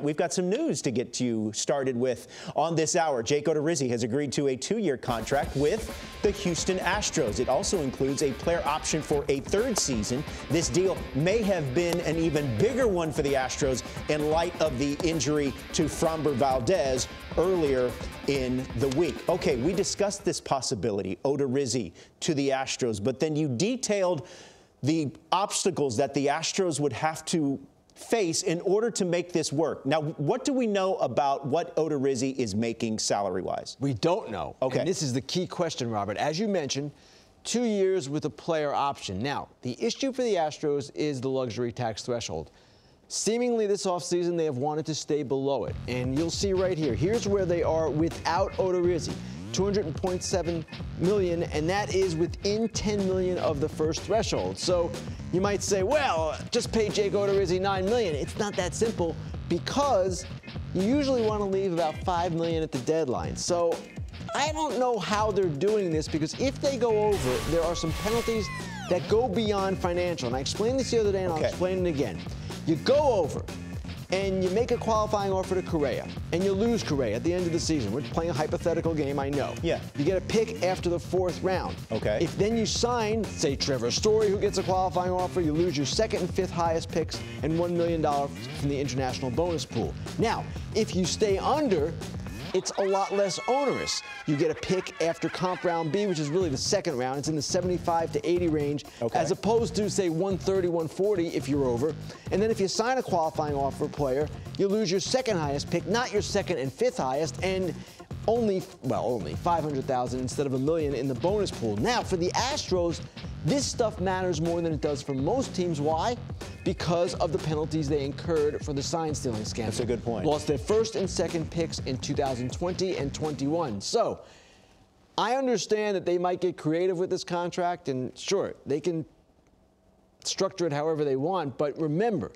We've got some news to get you started with on this hour. Jake Odorizzi has agreed to a 2-year contract with the Houston Astros. It also includes a player option for a 3rd season. This deal may have been an even bigger one for the Astros in light of the injury to Framber Valdez earlier in the week. Okay, we discussed this possibility, Odorizzi to the Astros, but then you detailed the obstacles that the Astros would have to face in order to make this work. Now, what do we know about what Odorizzi is making salary-wise? We don't know. Okay. And this is the key question, Robert. As you mentioned, 2 years with a player option. Now, the issue for the Astros is the luxury tax threshold. Seemingly this offseason, they have wanted to stay below it. And you'll see right here. Here's where they are without Odorizzi. $200.7 million, and that is within $10 million of the first threshold. So you might say, well, just pay Jake Odorizzi $9 million. It's not that simple, because you usually want to leave about $5 million at the deadline. So I don't know how they're doing this, because if they go over, there are some penalties that go beyond financial. And I explained this the other day, and I'll explain it again. You go over, and you make a qualifying offer to Correa, and you lose Correa at the end of the season. We're playing a hypothetical game, I know. Yeah. You get a pick after the 4th round. Okay. If then you sign, say, Trevor Story, who gets a qualifying offer, you lose your 2nd and 5th highest picks and $1 million from the international bonus pool. Now, if you stay under, it's a lot less onerous. You get a pick after comp round B, which is really the 2nd round. It's in the 75 to 80 range, as opposed to, say, 130, 140 if you're over. And then if you sign a qualifying offer player, you lose your 2nd highest pick, not your 2nd and 5th highest, and only $500,000 instead of $1 million in the bonus pool. Now, for the Astros, this stuff matters more than it does for most teams. Why? Because of the penalties they incurred for the sign-stealing scandal. That's a good point. Lost their 1st and 2nd picks in 2020 and 21. So I understand that they might get creative with this contract, and sure, they can structure it however they want, but remember,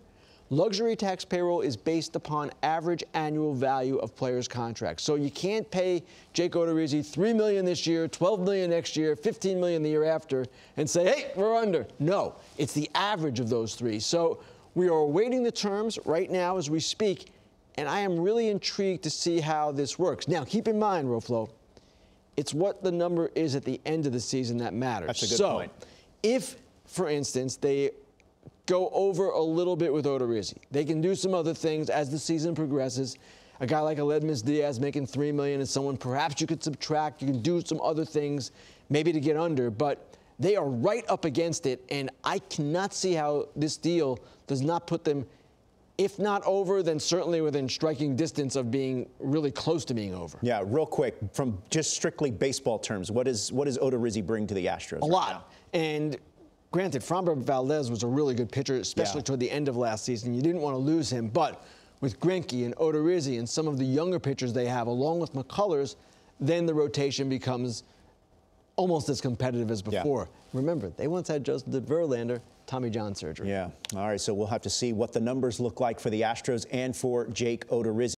luxury tax payroll is based upon average annual value of players' contracts. So you can't pay Jake Odorizzi $3 million this year, $12 million next year, $15 million the year after, and say, hey, we're under. No, it's the average of those three. So we are awaiting the terms right now as we speak, and I am really intrigued to see how this works. Now, keep in mind, Roflo, it's what the number is at the end of the season that matters. That's a good point. If, for instance, they go over a little bit with Odorizzi, they can do some other things as the season progresses. A guy like Aledmys Diaz making $3 million is someone perhaps you could subtract. You can do some other things maybe to get under, but they are right up against it, and I cannot see how this deal does not put them, if not over, then certainly within striking distance of being really close to being over. Yeah, real quick, from just strictly baseball terms, what does Odorizzi bring to the Astros? A lot. And granted, Framber Valdez was a really good pitcher, especially toward the end of last season. You didn't want to lose him, but with Greinke and Odorizzi and some of the younger pitchers they have, along with McCullers, then the rotation becomes almost as competitive as before. Remember, they once had Justin Verlander, Tommy John surgery. Yeah. All right, so we'll have to see what the numbers look like for the Astros and for Jake Odorizzi.